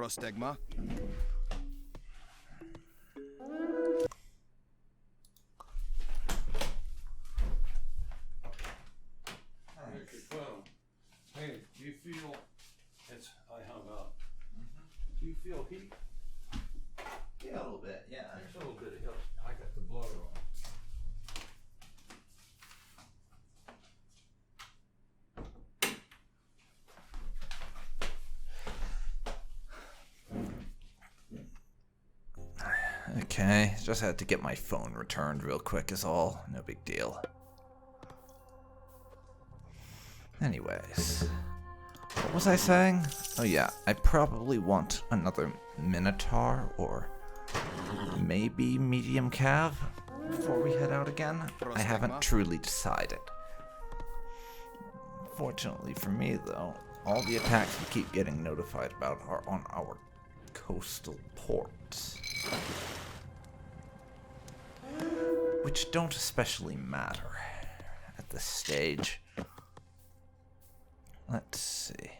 Prostegma. Hey, do you feel I hung up. Do you feel heat? Yeah, a little bit, yeah. There's a little bit of heat. I got the blower on. Okay, just had to get my phone returned real quick is all. No big deal. Anyways, what was I saying? Oh yeah, I probably want another Minotaur or maybe medium cav before we head out again. I haven't truly decided. Fortunately for me though, all the attacks we keep getting notified about are on our coastal ports, which don't especially matter at this stage. Let's see.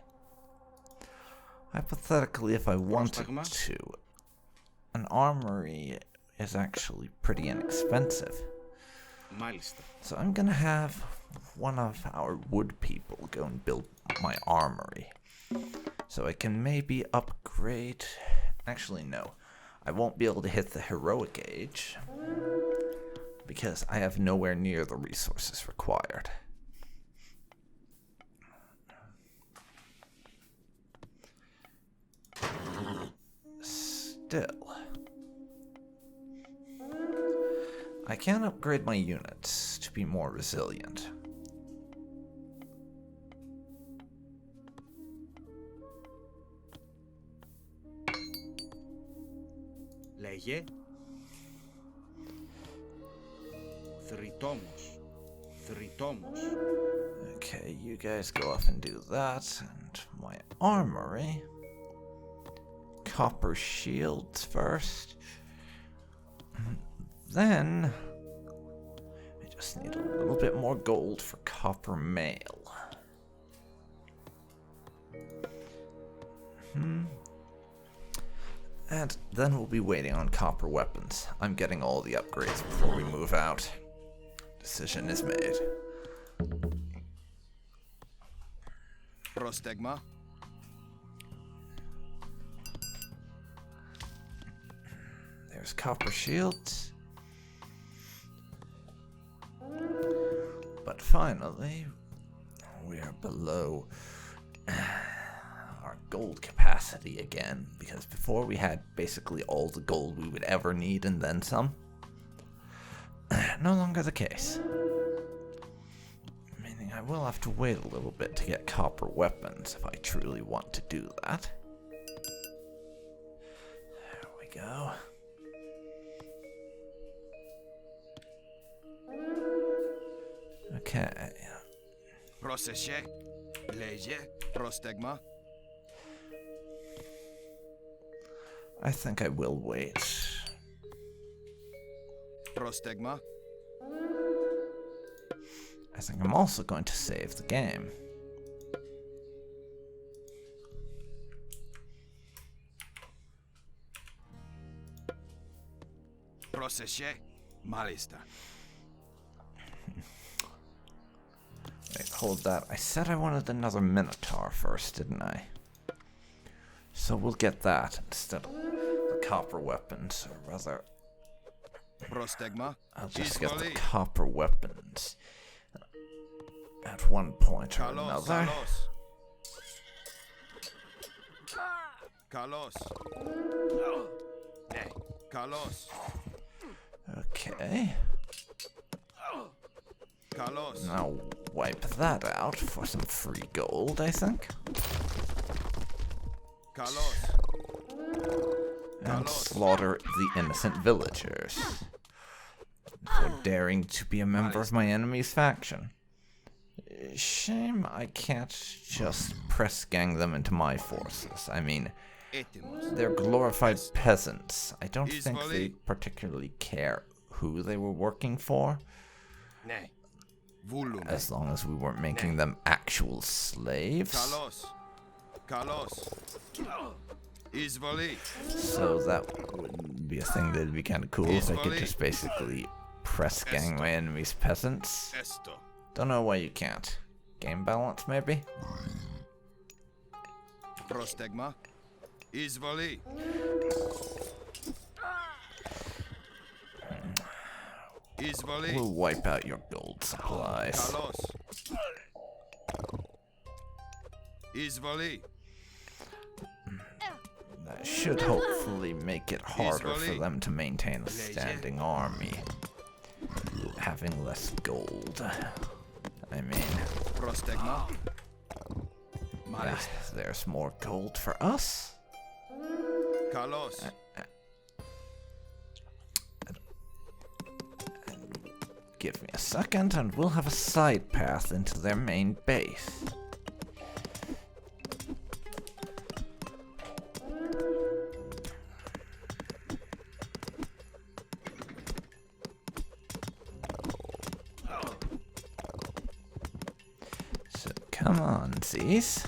Hypothetically, if I wanted to, an armory is actually pretty inexpensive. So I'm gonna have one of our wood people go and build my armory. So I can maybe upgrade... Actually, no. I won't be able to hit the heroic age because I have nowhere near the resources required. Still, I can upgrade my units to be more resilient. Λέγε. Θρητόμος. Θρητόμος. Okay, you guys go off and do that, and my armory. Copper shields first. Then I just need a little bit more gold for copper mail. And then we'll be waiting on copper weapons. I'm getting all the upgrades before we move out. Decision is made. Prostegma. There's copper shields. But finally, we are below our gold capacity again, because before we had basically all the gold we would ever need and then some. No longer the case. Meaning I will have to wait a little bit to get copper weapons if I truly want to do that. There we go. Okay. Πρόσεχε. Λέγε. Prostegma. I think I will wait. Prostegma. I think I'm also going to save the game. Πρόσεχε. Μάλιστα. Wait, hold that. I said I wanted another Minotaur first, didn't I? So we'll get that instead of the copper weapons, or rather... Prostegma. I'll just get the copper weapons at one point or another. Kalos. Ναι. Kalos. Okay. Kalos. Now wipe that out for some free gold, I think. Kalos. And slaughter the innocent villagers for daring to be a member of my enemy's faction. Shame I can't just press gang them into my forces. I mean, they're glorified peasants. I don't think they particularly care who they were working for, Ναι. as long as we weren't making them actual slaves. Kalos. Kalos. Izvoli. So that would be a thing that'd be kind of cool if I could just basically press gang my enemy's peasants. Esto. Don't know why you can't. Game balance, maybe? Prostegma. Izvoli. Izvoli. We'll wipe out your gold supplies. Kalos. Izvoli. That should hopefully make it harder for them to maintain a standing army. Having less gold. I mean, Prostegma. yeah, there's more gold for us. Kalos. Give me a second and we'll have a side path into their main base. So come on, Z's.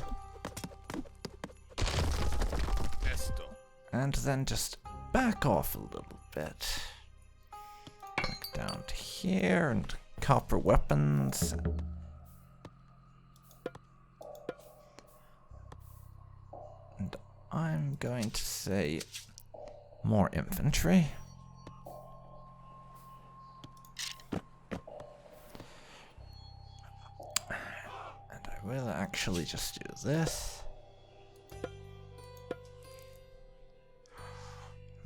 Esto. And then just back off a little bit. Back down to here and copper weapons. And I'm going to say more infantry. And I will actually just do this.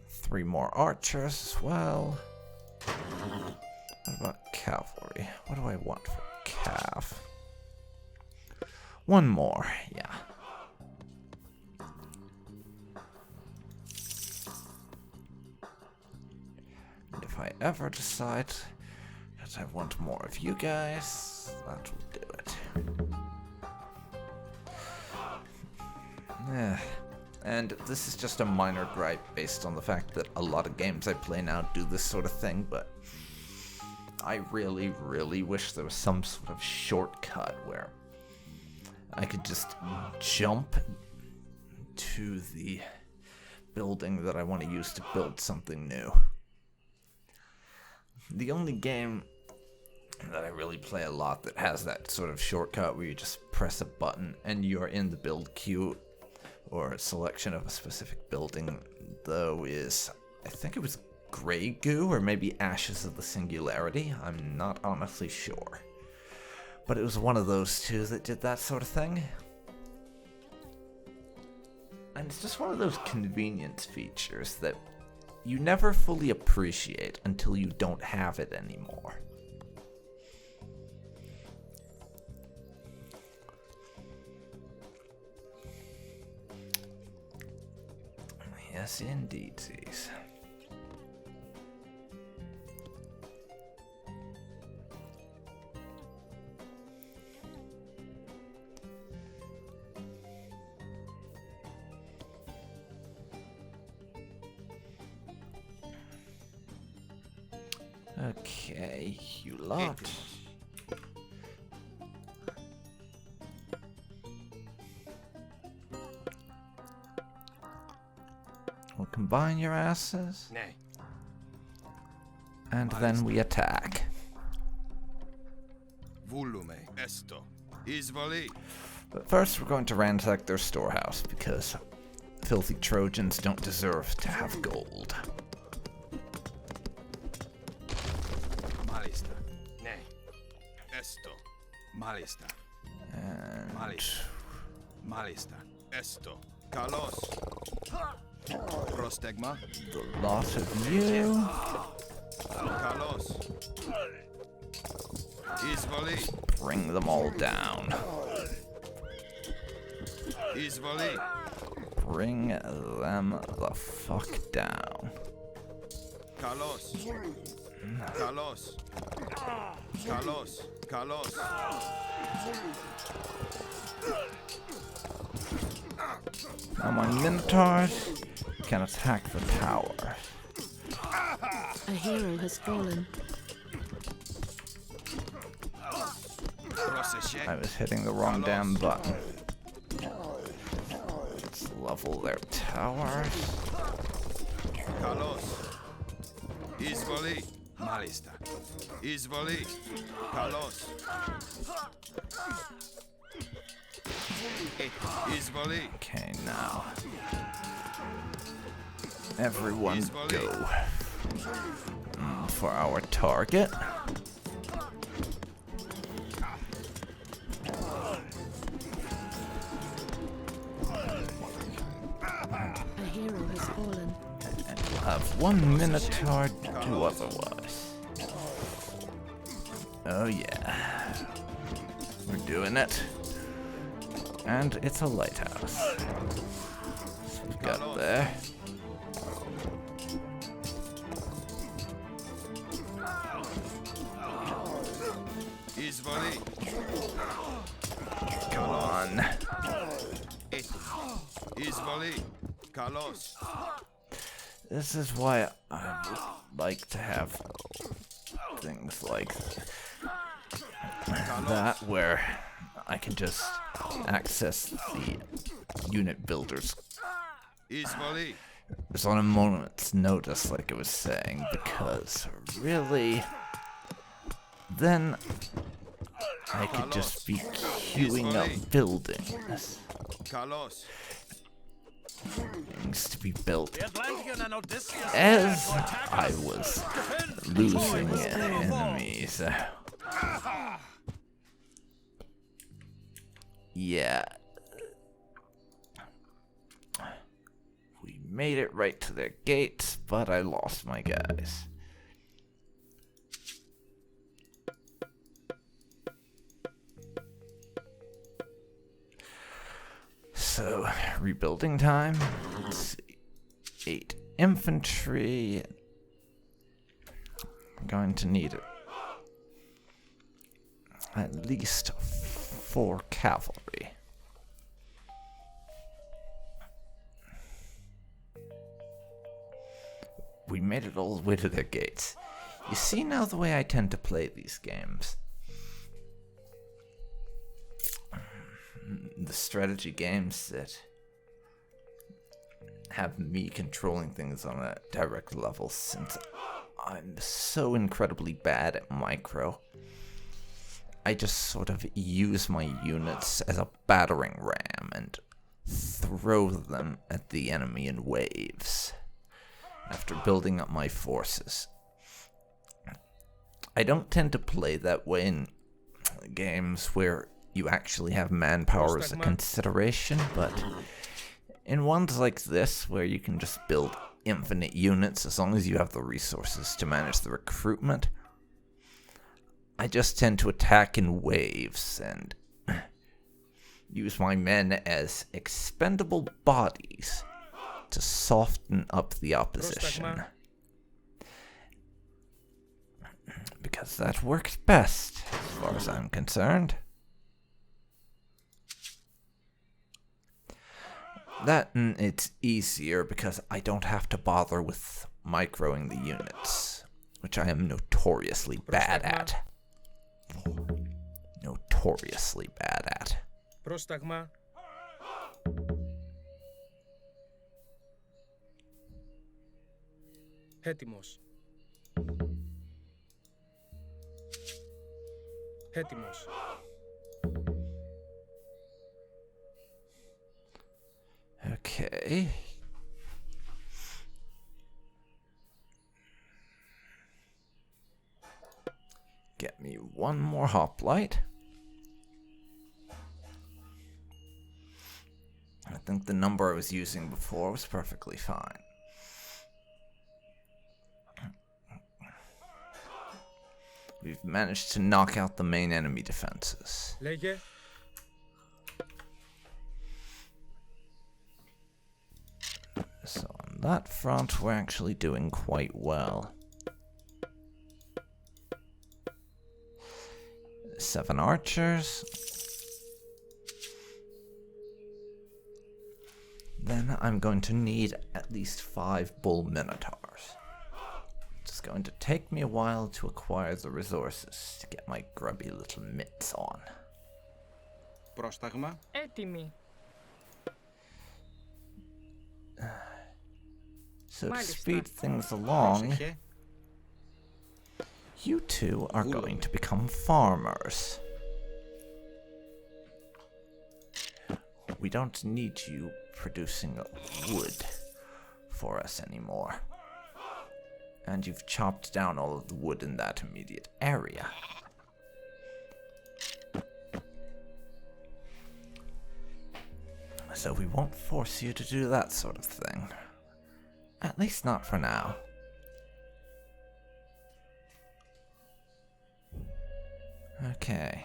3 more archers as well. What about cavalry? What do I want for cav? 1 more, yeah. And if I ever decide that I want more of you guys, that will do it. And this is just a minor gripe based on the fact that a lot of games I play now do this sort of thing, but I really, really wish there was some sort of shortcut where I could just jump to the building that I want to use to build something new. The only game that I really play a lot that has that sort of shortcut where you just press a button and you're in the build queue or a selection of a specific building, though, is, I think it was Grey Goo, or maybe Ashes of the Singularity. I'm not honestly sure. But it was one of those two that did that sort of thing. And it's just one of those convenience features that you never fully appreciate until you don't have it anymore. Yes, indeed, Z's. Okay, you lot. We'll combine your asses. Nay. And then we attack. Volume. Esto. Izvoli. But first we're going to ransack their storehouse, because filthy Trojans don't deserve to have gold. Malista. Nay. Esto. Malista. And Malista. Esto. Kalos. Prostegma. the lot of you. Kalos. Izvoli. Bring them all down. Izvoli. Bring them the fuck down. Kalos. Kalos. Kalos. Kalos. Now my Minotaurs can attack the tower. A hero has fallen. I was hitting the wrong damn button. It's level their towers. Kalos. Izvoli. Malista. Izvoli. Kalos. Izvoli. Okay, now. Everyone go for our target. A hero has fallen. And we'll have 1 Minotaur to do otherwise. Oh yeah. We're doing it. And it's a lighthouse. So we've got there. Izvoli. Come on. Izvoli. Kalos. This is why I would like to have things like that, where I can just access the unit builders. Izvoli. It's on a moment's notice, like I was saying, because really, then I could just be queuing up buildings. Kalos. Things to be built as I was losing enemies. Yeah. We made it right to their gates, but I lost my guys. So, rebuilding time. Let's see. 8 infantry. I'm going to need at least 4 cavalry. We made it all the way to their gates. You see now the way I tend to play these games. The strategy games that have me controlling things on a direct level, since I'm so incredibly bad at micro. I just sort of use my units as a battering ram and throw them at the enemy in waves after building up my forces. I don't tend to play that way in games where you actually have manpower as a consideration, but in ones like this, where you can just build infinite units as long as you have the resources to manage the recruitment, I just tend to attack in waves and use my men as expendable bodies to soften up the opposition. Because that works best, as far as I'm concerned. That, and it's easier because I don't have to bother with microing the units, which I am notoriously bad at. Notoriously bad at. Πρόσταγμα. Έτοιμος. Έτοιμος. Okay. Get me one more hoplite. I think the number I was using before was perfectly fine. We've managed to knock out the main enemy defenses. Λέγε. So on that front, we're actually doing quite well. 7 archers. Then I'm going to need at least 5 bull minotaurs. It's going to take me a while to acquire the resources to get my grubby little mitts on. Πρόσταγμα. Έτοιμοι. So to speed things along, you two are going to become farmers. We don't need you producing wood for us anymore. And you've chopped down all of the wood in that immediate area. So we won't force you to do that sort of thing. At least not for now. Okay.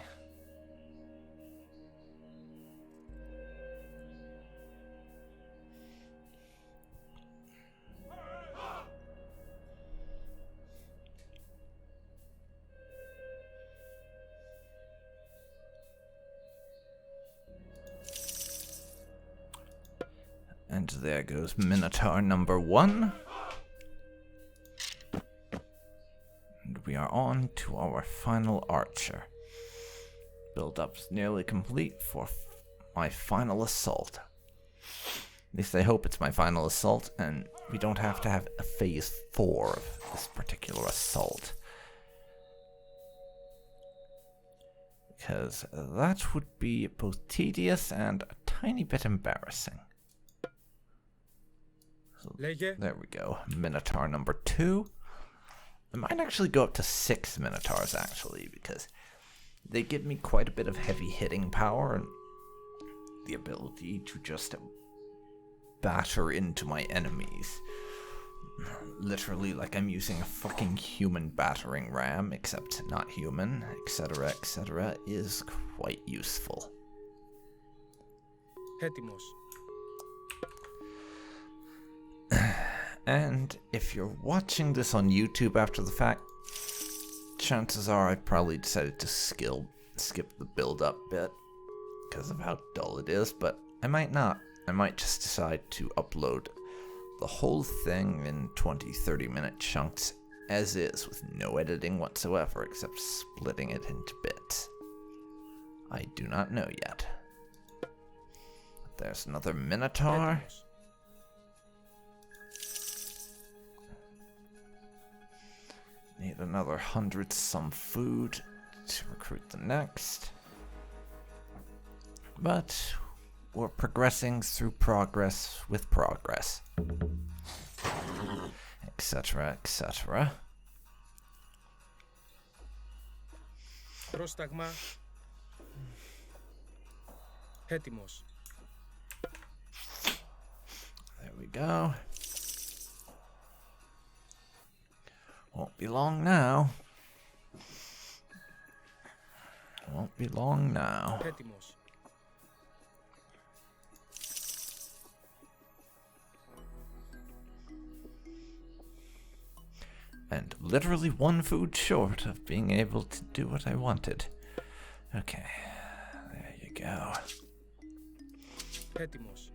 And there goes Minotaur number 1. And we are on to our final archer. Build-up's nearly complete for my final assault. At least I hope it's my final assault, and we don't have to have a phase 4 of this particular assault. Because that would be both tedious and a tiny bit embarrassing. There we go. Minotaur number 2. I might actually go up to 6 Minotaurs, actually, because they give me quite a bit of heavy hitting power and the ability to just batter into my enemies. Literally like I'm using a fucking human battering ram, except not human, etc., is quite useful. Έτοιμος. And if you're watching this on YouTube after the fact, chances are I probably decided to skip the build-up bit because of how dull it is, but I might not. I might just decide to upload the whole thing in 20-30 minute chunks as is, with no editing whatsoever except splitting it into bits. I do not know yet. There's another Minotaur. Έτοιμος. Need another 100 some food to recruit the next. But we're progressing through progress with progress. Etc. Πρόσταγμα. Έτοιμος. There we go. Won't be long now. Won't be long now. Έτοιμος. And literally one food short of being able to do what I wanted. Okay, there you go. Έτοιμος.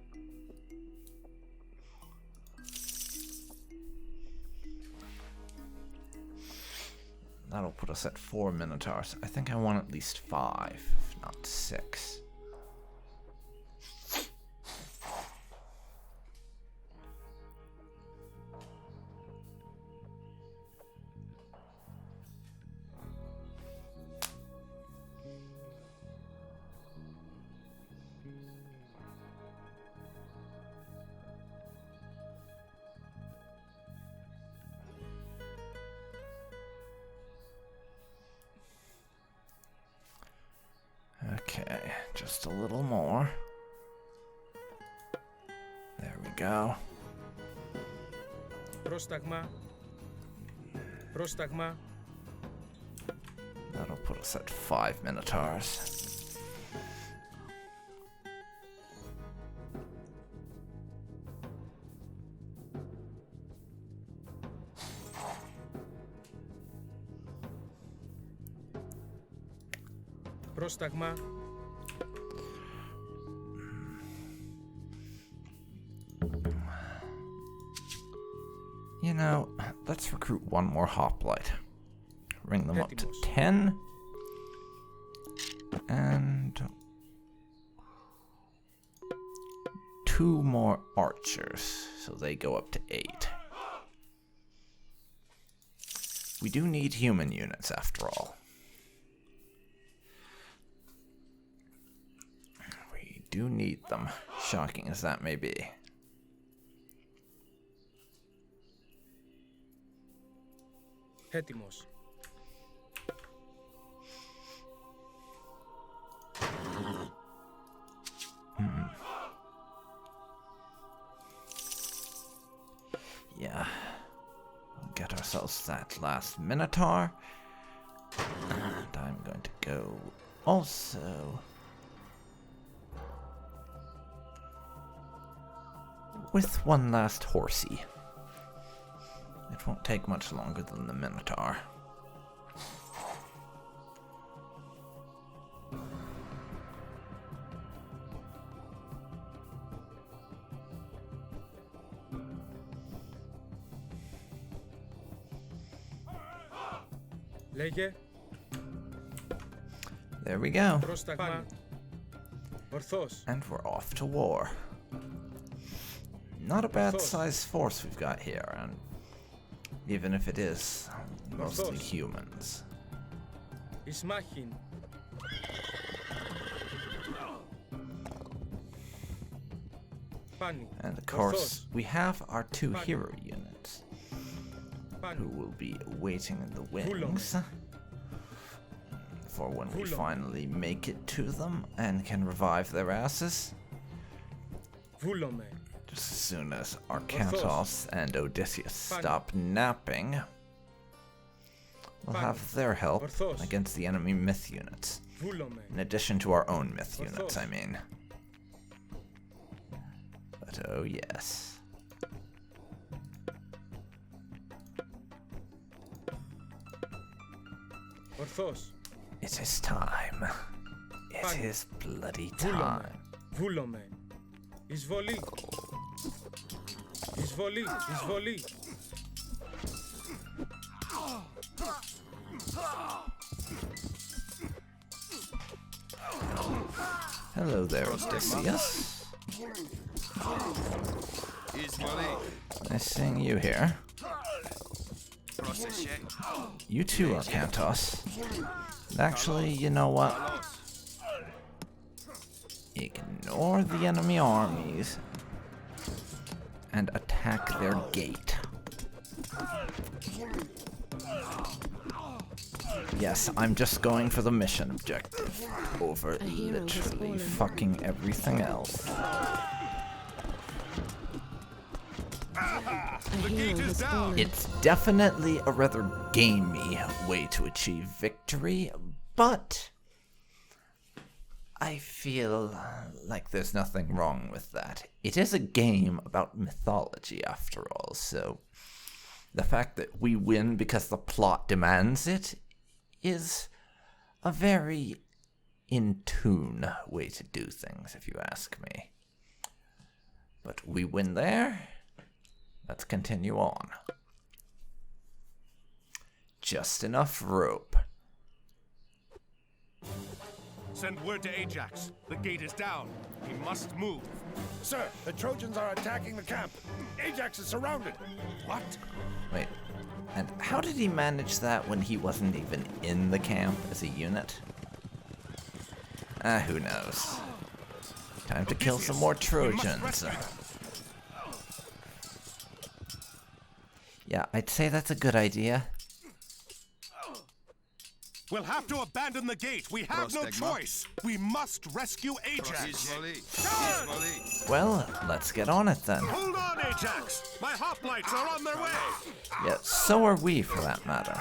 That'll put us at 4 Minotaurs. I think I want at least 5, if not 6. Okay, just a little more. There we go. Πρόσταγμα. Πρόσταγμα. That'll put us at 5 Minotaurs. Πρόσταγμα. You know, let's recruit one more hoplite. Ring them up to Έτοιμος. 10. And 2 more archers, so they go up to 8. We do need human units, after all. We do need them, shocking as that may be. Έτοιμος. Yeah. We'll get ourselves that last Minotaur. And I'm going to go also with one last horsey. It won't take much longer than the Minotaur. Λέγε. There we go. Πρόσταγμα. Ορθώς. And we're off to war. Not a bad sized force we've got here, and even if it is mostly humans. Εις μάχην. Πάνι. And of course, we have our two hero units, who will be waiting in the wings for when we finally make it to them and can revive their asses. Βούλομαι. Just as soon as Arkantos and Odysseus stop napping, we'll have their help against the enemy myth units. In addition to our own myth units, I mean. But oh yes. Ορθώς. It is time. It is bloody time. Βούλομαι. Εισβολή. Εισβολή. Εισβολή. Hello there, Odysseus. Nice seeing you here. You too, Arkantos. Actually, you know what? Ignore the enemy armies and attack their gate. Yes, I'm just going for the mission objective over literally fucking everything else. It's definitely a rather gamey way to achieve victory, but I feel like there's nothing wrong with that. It is a game about mythology, after all, so the fact that we win because the plot demands it is a very in-tune way to do things, if you ask me. But we win there. Let's continue on. Just enough rope. Send word to Ajax. The gate is down. He must move. Sir, the Trojans are attacking the camp. Ajax is surrounded. What? Wait, and how did he manage that when he wasn't even in the camp as a unit? Who knows. Time to kill some more Trojans. Yeah, I'd say that's a good idea. We'll have to abandon the gate. We have no choice. We must rescue Ajax. Well, let's get on it then. Hold on, Ajax. My hoplites are on their way. Yeah, so are we, for that matter.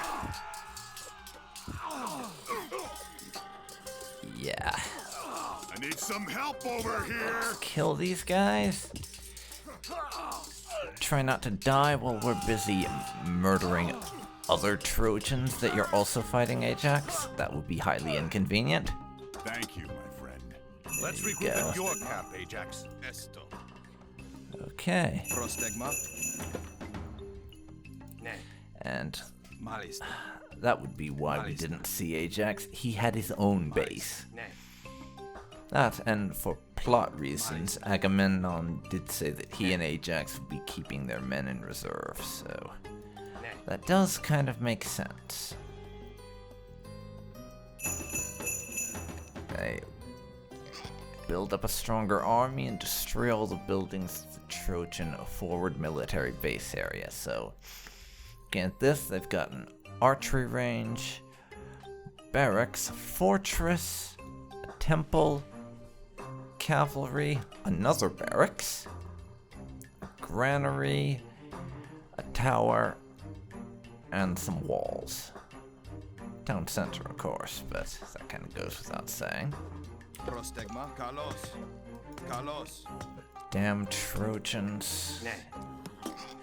Yeah. I need some help over here. Kill these guys. Try not to die while we're busy murdering other Trojans that you're also fighting, Ajax. That would be highly inconvenient. Thank you, my friend. Let's regroup at your camp, Ajax. Esto. Okay. Prostegma. And Malista. that would be why we didn't see Ajax. He had his own base. That, and for plot reasons, Agamemnon did say that he and Ajax would be keeping their men in reserve, so That does kind of make sense. They build up a stronger army and destroy all the buildings of the Trojan forward military base area. So, again, this, they've got an archery range, barracks, fortress, a temple, cavalry, another barracks, a granary, a tower, and some walls. Town center, of course, but that kind of goes without saying. Prostegma, Carlos. Carlos. Damn Trojans.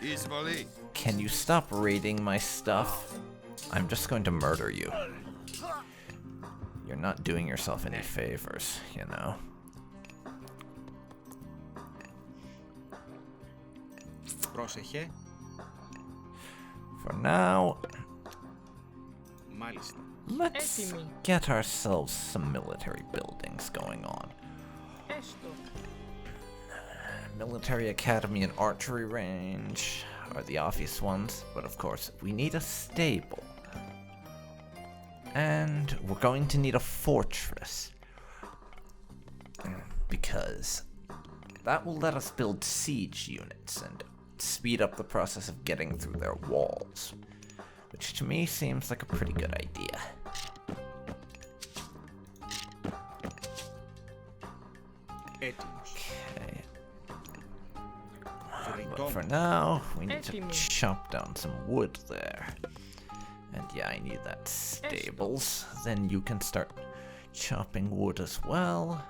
Izvoli. Can you stop raiding my stuff? I'm just going to murder you. You're not doing yourself any favors, you know. Πρόσεχε. For now, Μάλιστα. let's get ourselves some military buildings going on. Military academy and archery range are the obvious ones, but of course we need a stable. And we're going to need a fortress. Because that will let us build siege units and speed up the process of getting through their walls. Which to me seems like a pretty good idea. Έτοιμος. Okay. But Βρυτό. for now, we need to chop down some wood there. And yeah, I need that stables. Then you can start chopping wood as well.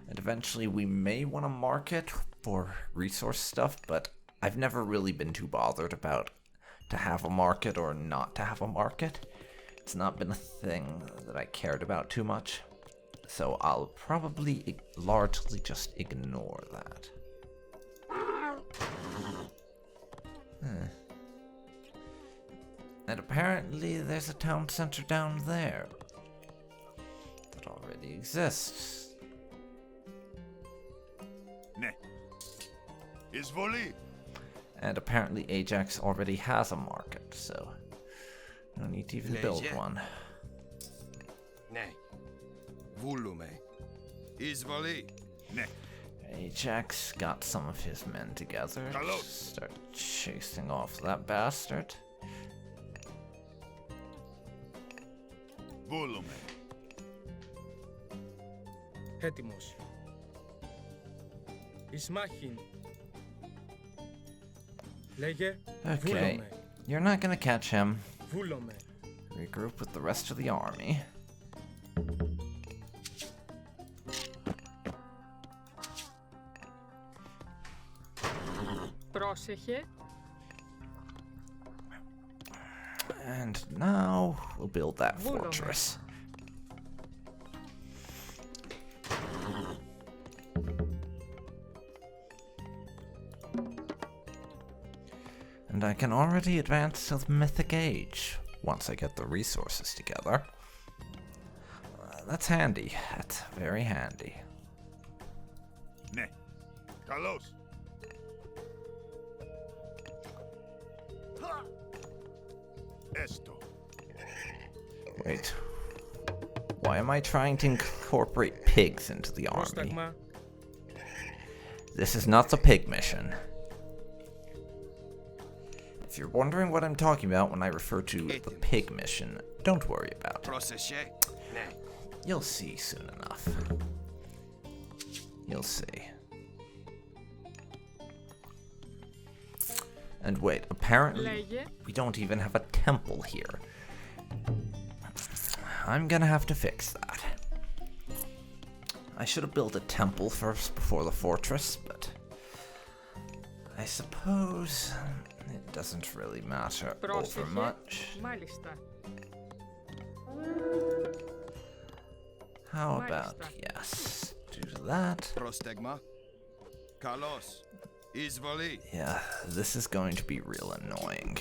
And eventually we may want to market for resource stuff, but I've never really been too bothered about to have a market or not to have a market. It's not been a thing that I cared about too much. So I'll probably largely just ignore that. And apparently there's a town center down there that already exists. Ne. Izvoli. And apparently Ajax already has a market, so no need to even build one. Ne. Vulume. Izvoli. Ne. Ajax got some of his men together to start chasing off that bastard. Vulume. Έτοιμος. Ισμάχιν. Λέγε, Okay, βούλομαι. you're not gonna catch him. Βούλομαι. Regroup with the rest of the army. Πρόσεχε. And now we'll build that fortress. And I can already advance to the Mythic Age once I get the resources together. That's handy. That's very handy. Ne. Carlos. Esto. Wait. Why am I trying to incorporate pigs into the army? Πρόσταγμα. This is not the pig mission. If you're wondering what I'm talking about when I refer to the pig mission, don't worry about it. Πρόσεχε. Ne. You'll see soon enough. You'll see. And wait, apparently Λέγε. we don't even have a temple here. I'm gonna have to fix that. I should have built a temple first before the fortress, but I suppose it doesn't really matter over Πρόσεχε. much. Μάλιστα. How about, yes, do that. Prostegma. Carlos. Izvoli. Yeah, this is going to be real annoying.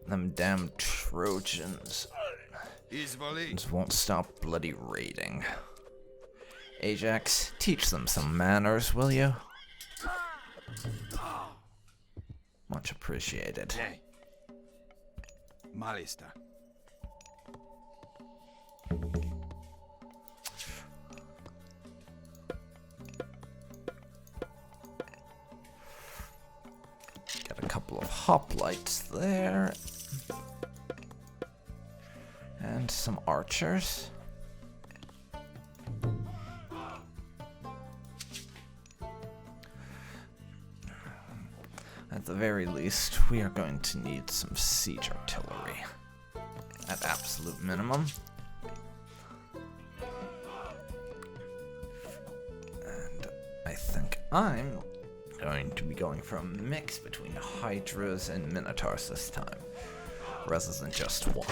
Them damn Trojans Izvoli. just won't stop bloody raiding. Ajax, teach them some manners, will you? Much appreciated. Ναι. Μάλιστα. Get a couple of hoplites there. And some archers. At the very least, we are going to need some siege artillery. At absolute minimum. And I think I'm going to be going for a mix between Hydras and Minotaurs this time, rather than just one.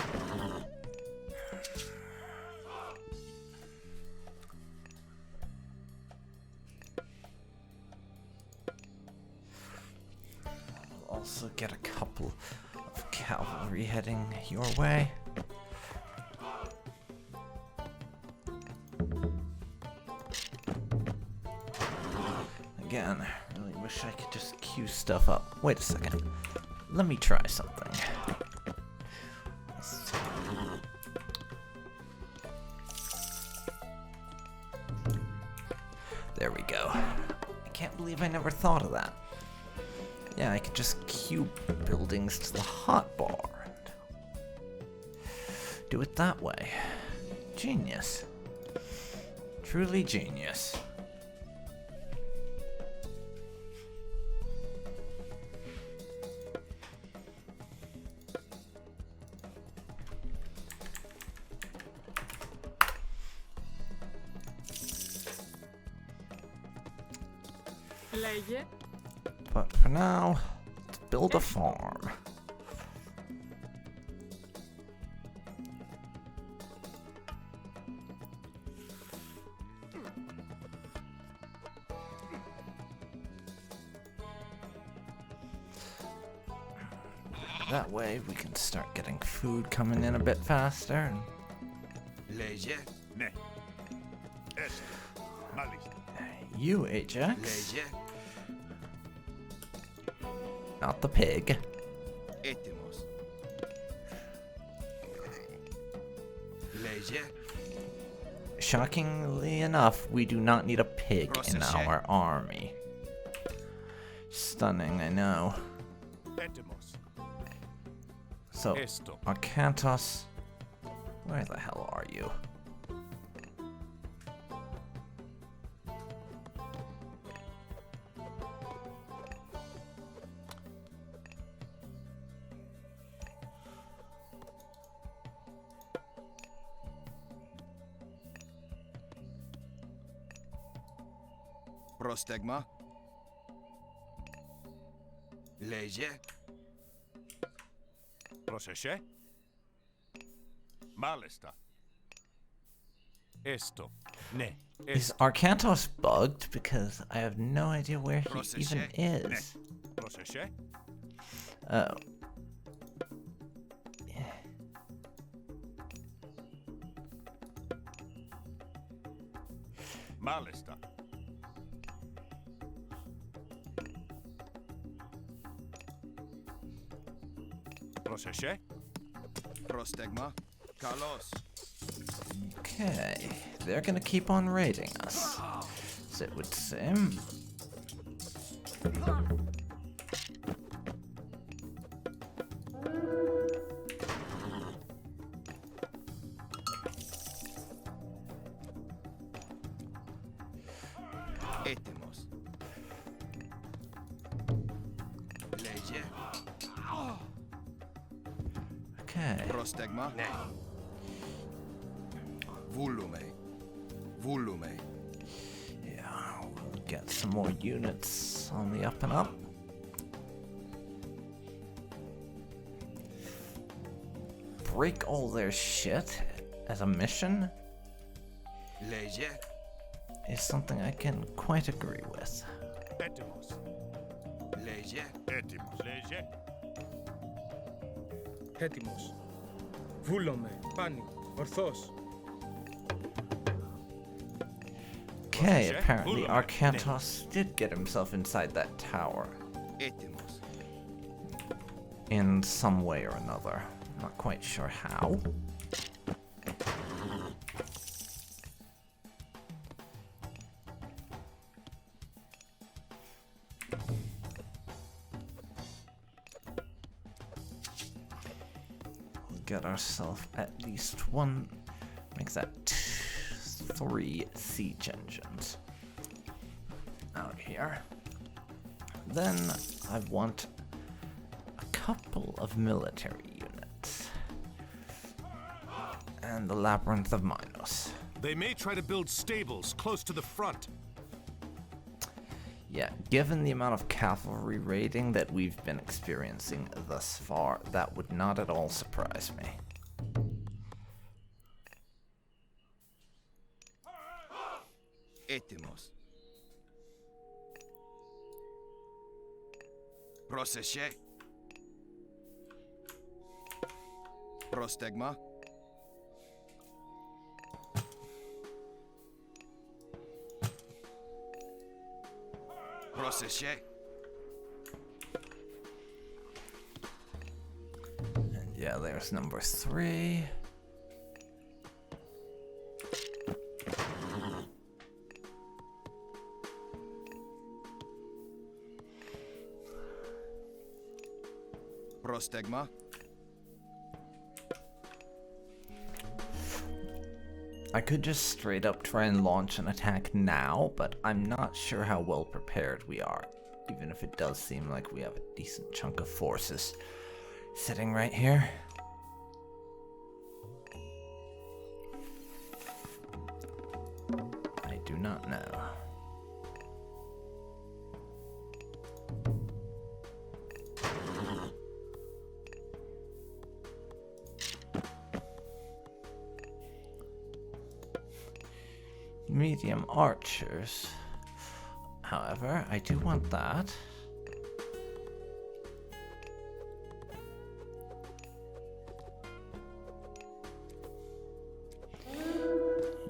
I'll also get a couple of cavalry heading your way. Again, I really wish I could just queue stuff up. Wait a second. Let me try something. There we go. I can't believe I never thought of that. Yeah, I could just queue buildings to the hotbar and do it that way. Genius. Truly genius. Λέγε. But for now, let's build a farm. That way we can start getting food coming in a bit faster. And Λέγε. Ναι. Έστω. Μάλιστα. you, Ajax, Λέγε. not the pig. Έτοιμος. Λέγε. Shockingly enough, we do not need a pig in Process, our army. Stunning, I know. Έτοιμος. So, Έστω. Arcantos, where the hell are you? Πρόστεγμα. Λέγε. Πρόσεχε. Μάλιστα. Έστω. Ναι. Is Arcantos bugged? Because I have no idea where he even is. Πρόσεχε. Oh. Μάλιστα. Πρόσεχε. Πρόστεγμα. Καλώς. Okay, they're gonna keep on raiding us, so it would seem. Έτοιμος. Λέγε. Okay, Πρόστεγμα. Ναι. Βούλουμε. Βούλουμε. yeah, we'll get some more units on the up and up. Break all their shit as a mission Λέγε. is something I can quite agree with. Έτοιμος. Λέγε. Έτοιμος. Λέγε. Έτοιμος. Βούλομαι. Πάνι. Ορθός. Okay, apparently Arcantos did get himself inside that tower. Έτοιμος. in some way or another. I'm not quite sure how. We'll get ourselves at least one, make that 3 siege engines out here. Then I want a couple of military units and the Labyrinth of Minos. They may try to build stables close to the front. Yeah, given the amount of cavalry raiding that we've been experiencing thus far, that would not at all surprise me. Έτοιμος. Πρόσεχε. Πρόστεγμα. Πρόσεχε. And yeah, there's number 3. Πρόστεγμα. I could just straight up try and launch an attack now, but I'm not sure how well prepared we are, even if it does seem like we have a decent chunk of forces sitting right here. I do not know. Medium archers. However, I do want that.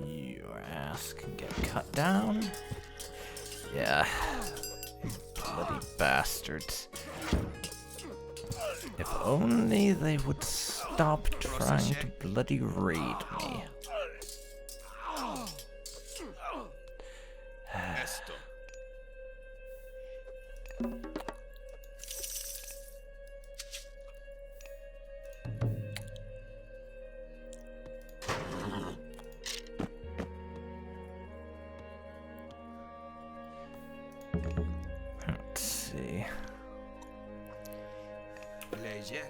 Your ass can get cut down. Yeah. These bloody bastards. If only they would stop trying to bloody raid me. Esto. Let's see. Λέγε.